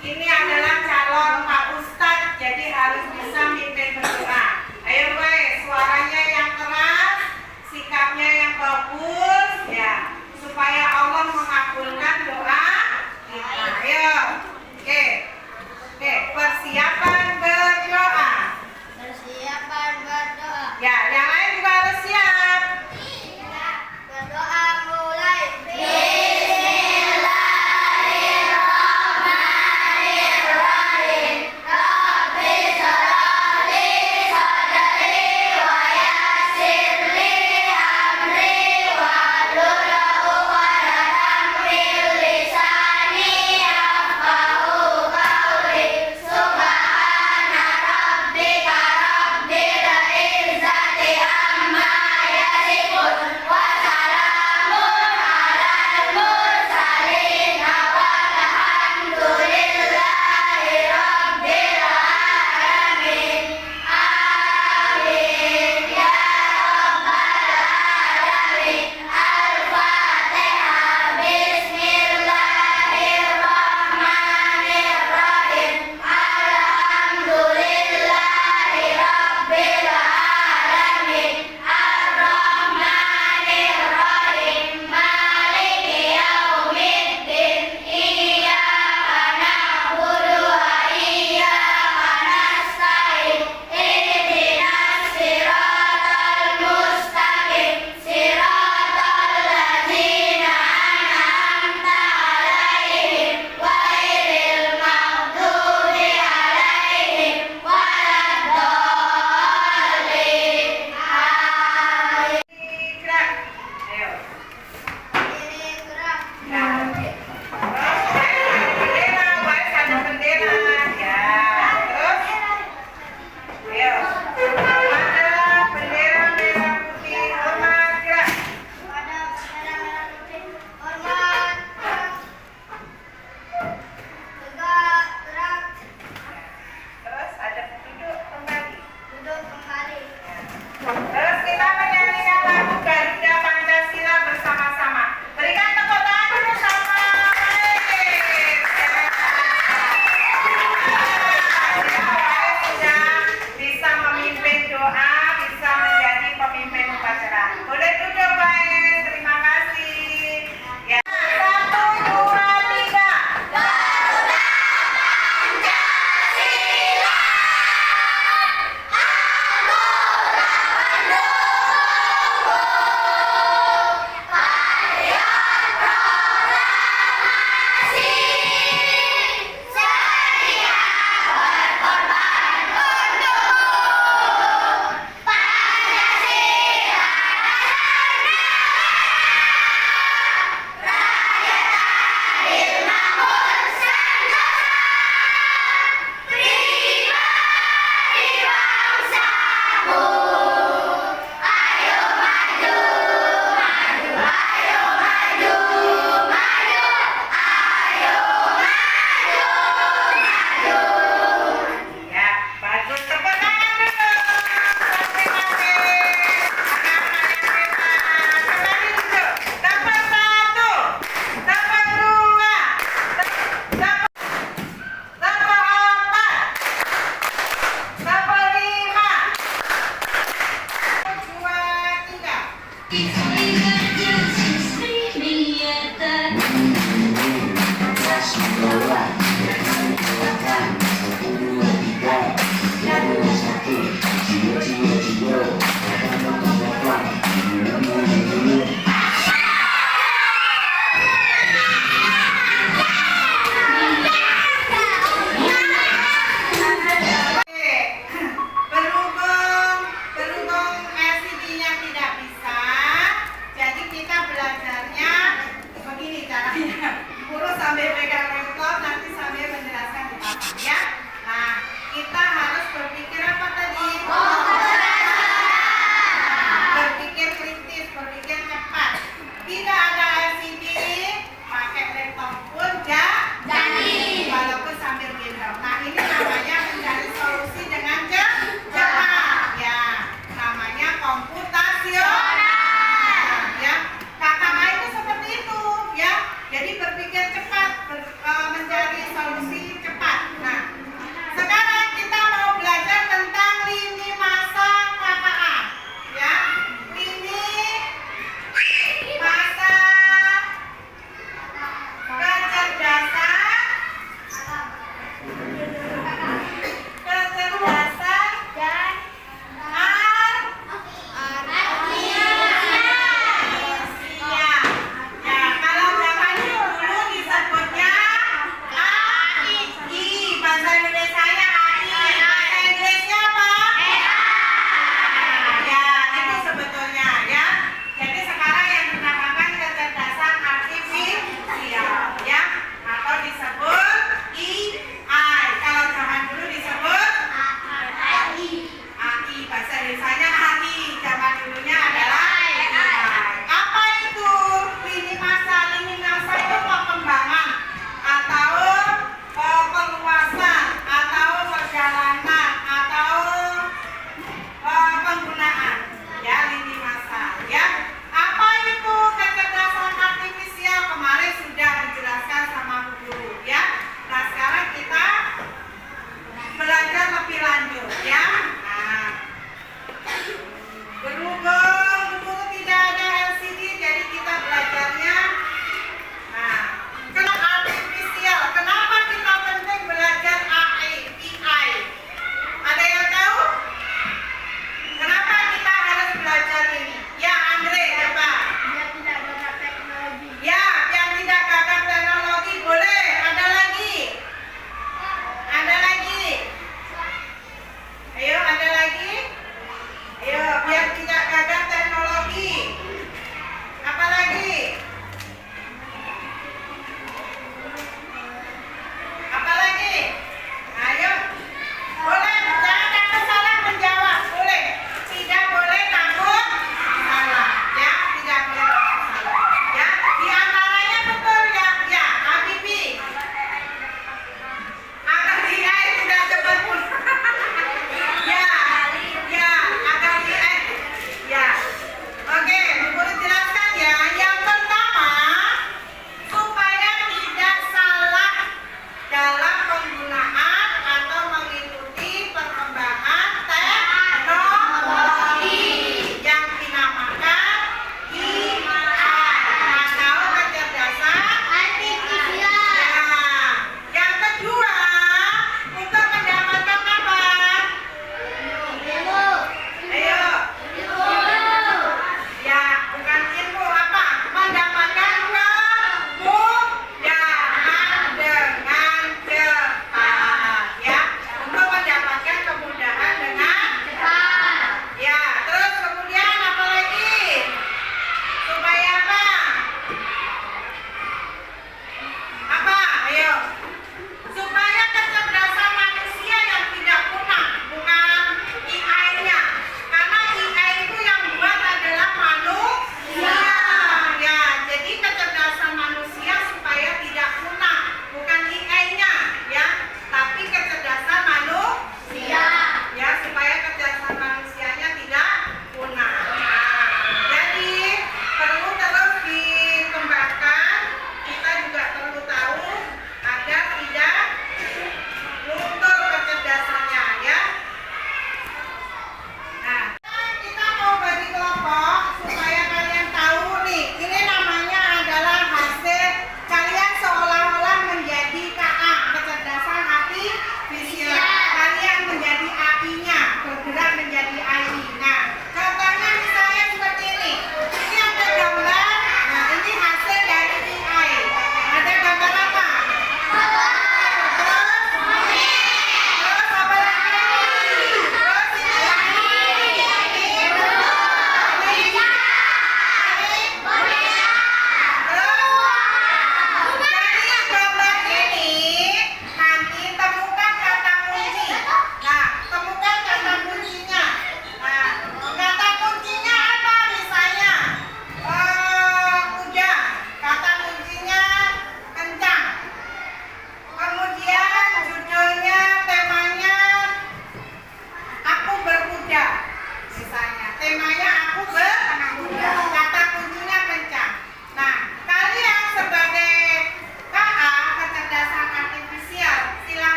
Ini adalah calon Pak Ustadz, jadi harus bisa mimpin berdoa. Ayo guys, suaranya yang keras, sikapnya yang bagus, ya, supaya Allah mengabulkan doa kita. Ayo, oke, persiapan berdoa. Persiapan berdoa. Ya, yang lain juga harus siap. Berdoa mulai. Bismillahirrahmanirrahim.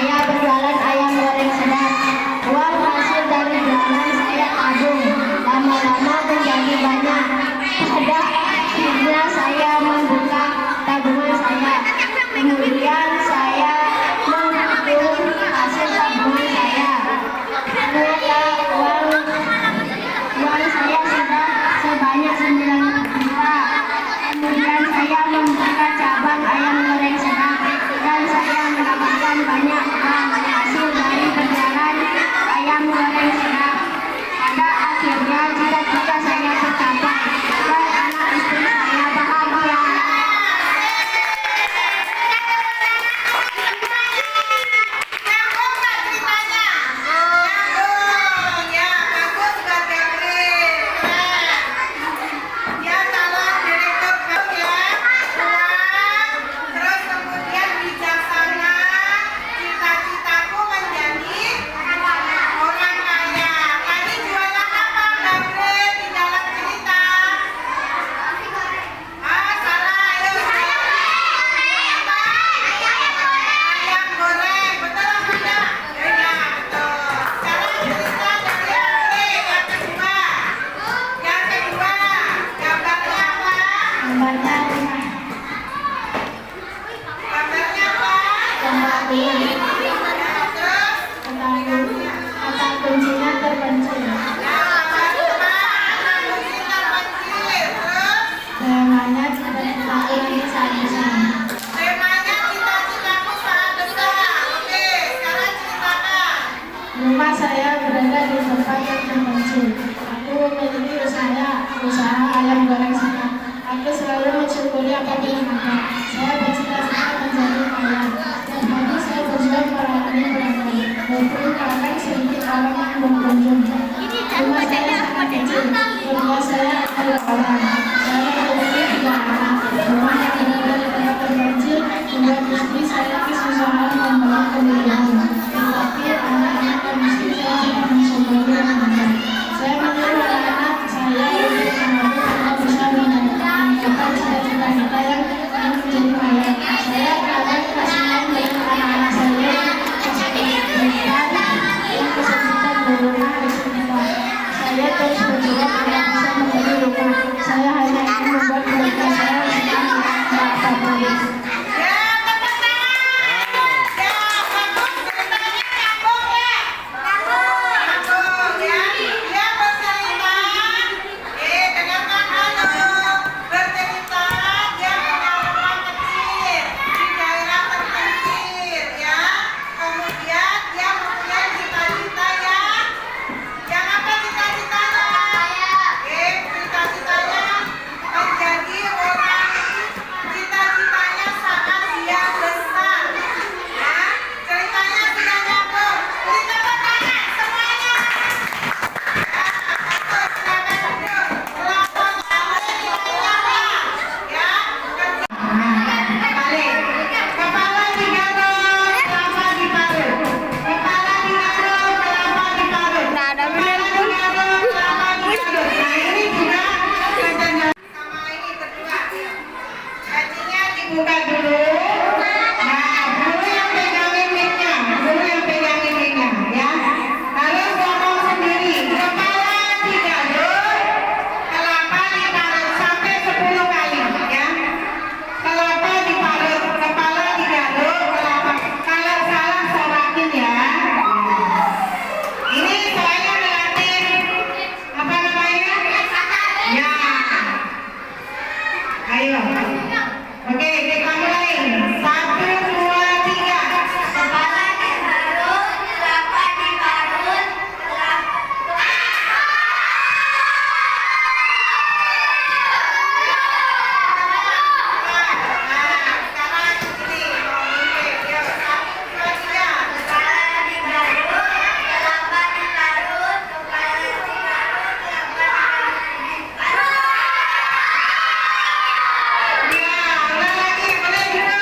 saya berjualan ayam goreng sedap. Uang hasil dari jualan saya tabung. Lama-lama menjadi banyak. Pada akhirnya saya membuka tabungan saya. Kemudian saya menghitung hasil tabungan saya. Ternyata uang saya sudah sebanyak 9 juta. Kemudian saya membuka cabang ayam goreng sedap dan saya mendapatkan banyak uang hasil dari berjualan ayam goreng sedap. Pada akhirnya cita-cita saya tercapai dan anak istri saya bahagia. Kata kuncinya terpencil. Temanya cita-citaku lagi saat besar. Rumah saya berada di tempat yang terpencil. Aku memiliki usaha ayam goreng sedap. Aku selalu mensyukuri apapun yang ada. Saya bercita-cita menjadi kaya. Setiap pagi saya berjuang melayani pelanggan. Walaupun kadang sedikit orang yang berkunjung. Rumah saya sangat kecil. Kedua saya adalah orang. Saya memiliki 3 anak. Rumah yang berada di tempat terpencil membuat istri saya kesusahan membangun kebutuhan. Tetapi anak-anak dan istri saya tidak mensyukuri yang ada. Saya menyuruh anak-anak saya untuk menabung agar bisa menggapai cita-cita kita yang menjadi kaya. Saya kadang kasihan dengan anak-anak saya yang kesulitan berumah di sekitar. Saya terus berjuang agar bisa membeli rumah. Saya hanya ingin membuat keluarga saya senang dan bahagia. Buka dulu. Nah, dulu yang pegangin mic-nya, ya. Harus ngomong sendiri. Kepala digaruk, kelapa diparut sampai 10 kali, ya. Kelapa diparut, kepala digaruk, kelapa. Kalau salah sorakin ya. Ini saya melatih apa namanya? Ya. Ayo. Oke, kita mulai. 1, 2, 3. Kepala digaruk, kelapa diparut, Sekarang ini mau mimpi. Yuk, 1, 2, 3. kepala digaruk, kelapa diparut, kepala digaruk, kelapa diparut. Ya, ulang lagi, boleh dulu.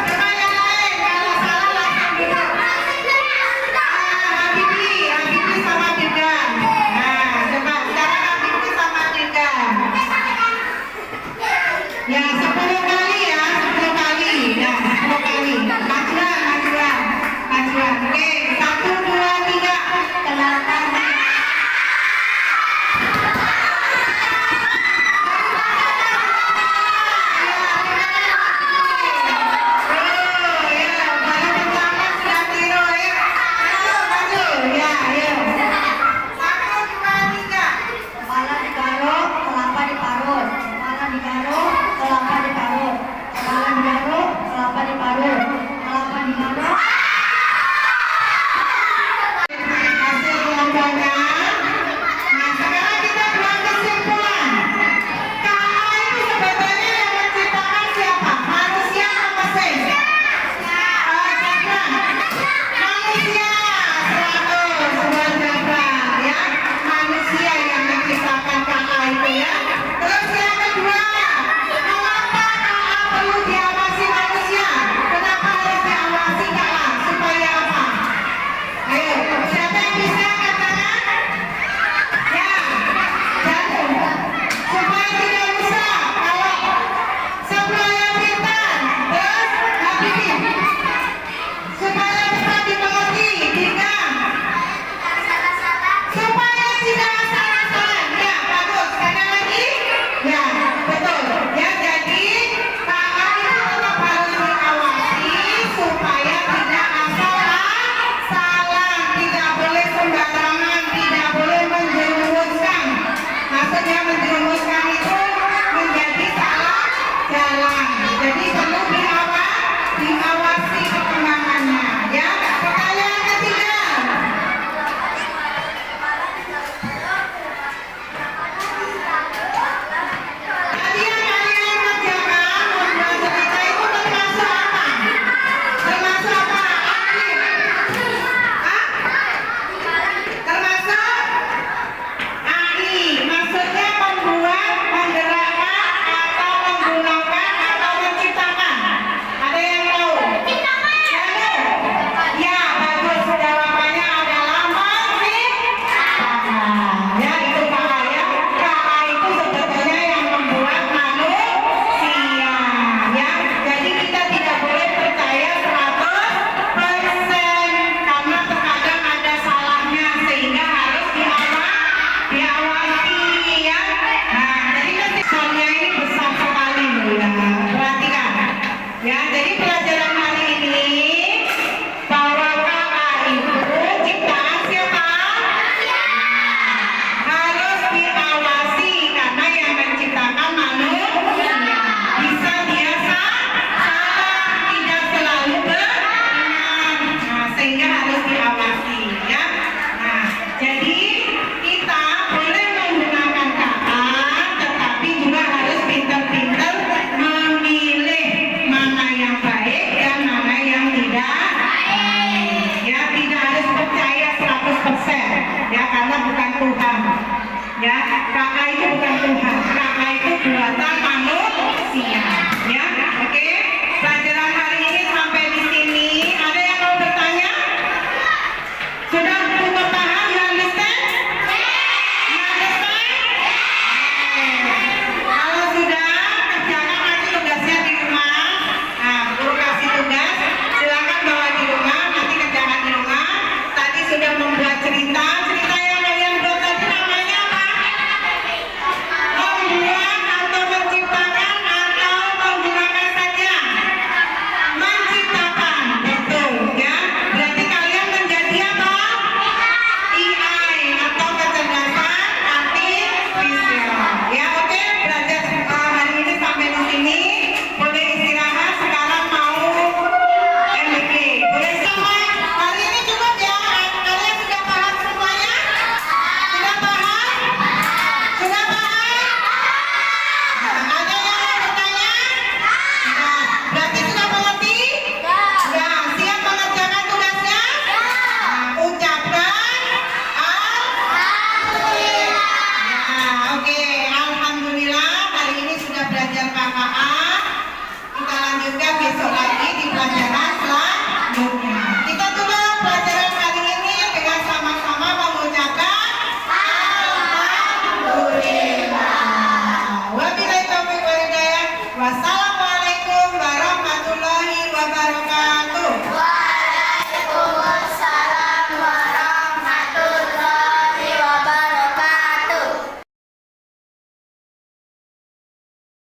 Coba yang lain, kalau salah langsung dulu. Habibie sama Tika. Nah, coba sekarang Habibie sama Tika. Ya, 10 kali ya, 10 kali. Ya, 10 kali. Majuan. bukan Tuhan. Karena itu buatan